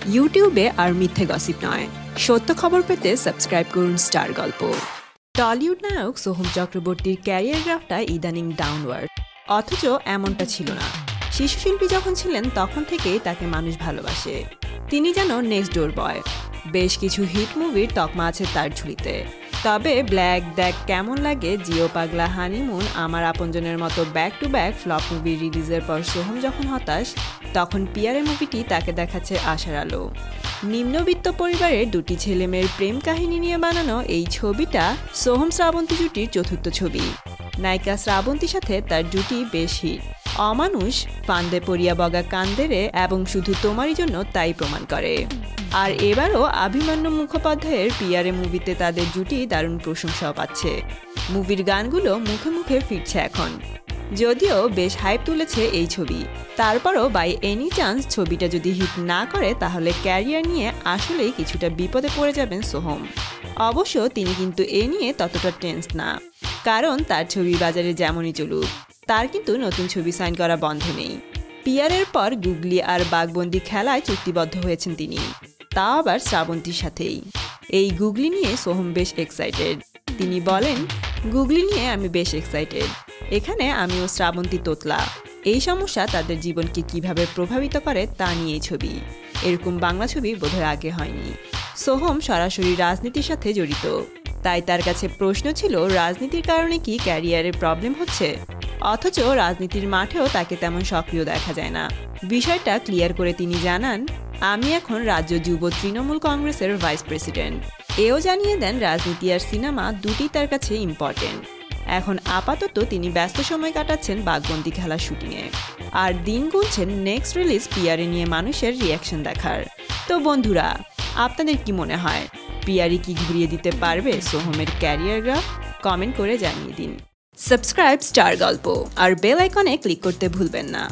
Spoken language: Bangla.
ইউটিউবে আর মিথ্যে গসিপ নয়, সত্য খবর পেতে সাবস্ক্রাইব করুন স্টার গল্প। টলিউড নায়ক সোহম চক্রবর্তীর ক্যারিয়ার গ্রাফটা ইদানিং ডাউনওয়ার্ড, অথচ এমনটা ছিল না। শিশুশিল্পী যখন ছিলেন তখন থেকেই তাকে মানুষ ভালোবাসে। তিনি যেন নেক্সট ডোর বয়। বেশ কিছু হিট মুভির তকমা আছে তার ঝুলিতে। তবে ব্ল্যাক দেখ কেমন লাগে, জিও পাগলা, হানিমুন, আমার আপনজনের মতো back to back flop movie রিলিজের পর সোহম যখন হতাশ, তখন পিয়ারে মুভিটি তাকে দেখাচ্ছে আশার আলো। নিম্নবিত্ত পরিবারের দুটি ছেলেমেয়ের প্রেম কাহিনী নিয়ে বানানো এই ছবিটা সোহম শ্রাবন্তী জুটির চতুর্থ ছবি। নায়িকা শ্রাবন্তীর সাথে তার জুটি বেশ হিট। অমানুষ, ফান্দে পড়িয়া বগা কান্দেরে এবং শুধু তোমারই জন্য তাই প্রমাণ করে। আর এবারও অভিমন্যু মুখোপাধ্যায়ের পিয়ারে মুভিতে তাদের জুটি দারুণ প্রশংসাও পাচ্ছে। মুভির গানগুলো মুখে মুখে ফিরছে এখন। যদিও বেশ হাইপ তুলেছে এই ছবি, তারপরও বাই এনি চান্স ছবিটা যদি হিট না করে তাহলে ক্যারিয়ার নিয়ে আসলেই কিছুটা বিপদে পড়ে যাবেন সোহম। অবশ্য তিনি কিন্তু এ নিয়ে ততটা টেন্স না, কারণ তার ছবি বাজারে যেমনই চলুক, তার কিন্তু নতুন ছবি সাইন করা বন্ধ নেই। পিয়ারের পর গুগলি আর বাঘবন্দি খেলায় চুক্তিবদ্ধ হয়েছেন তিনি, তাও আবার শ্রাবন্তীর সাথেই। এই গুগলি নিয়ে সোহম বেশ এক্সাইটেড। তিনি বলেন, গুগলি নিয়ে আমি বেশ এক্সাইটেড। এখানে আমিও শ্রাবন্তী তোতলা। এই সমস্যা তাদের জীবনকে কিভাবে প্রভাবিত করে তা নিয়েই ছবি। এরকম বাংলা ছবি বোধহয় আগে হয়নি। সোহম সরাসরি রাজনীতির সাথে জড়িত, তাই তার কাছে প্রশ্ন ছিল রাজনীতির কারণে কি ক্যারিয়ারে প্রবলেম হচ্ছে। অথচ রাজনীতির মাঠেও তাকে তেমন সক্রিয় দেখা যায় না। বিষয়টা ক্লিয়ার করে তিনি জানান, আমি এখন রাজ্য যুব তৃণমূল কংগ্রেসের ভাইস প্রেসিডেন্ট। এও জানিয়ে দেন রাজনীতি আর সিনেমা দুটি তার কাছে ইম্পর্টেন্ট। এখন আপাতত তিনি ব্যস্ত সময় কাটাচ্ছেন বাঘবন্দি খেলার শুটিংয়ে, আর দিন গুনছেন নেক্সট রিলিজ পিয়ারে নিয়ে মানুষের রিয়াকশন দেখার। তো বন্ধুরা, আপনাদের কি মনে হয়, পিয়ারি কি ঘুরিয়ে দিতে পারবে সোহমের ক্যারিয়ার গ্রাফ? কমেন্ট করে জানিয়ে দিন। সাবস্ক্রাইব স্টার গল্প আর বেল আইকনে ক্লিক করতে ভুলবেন না।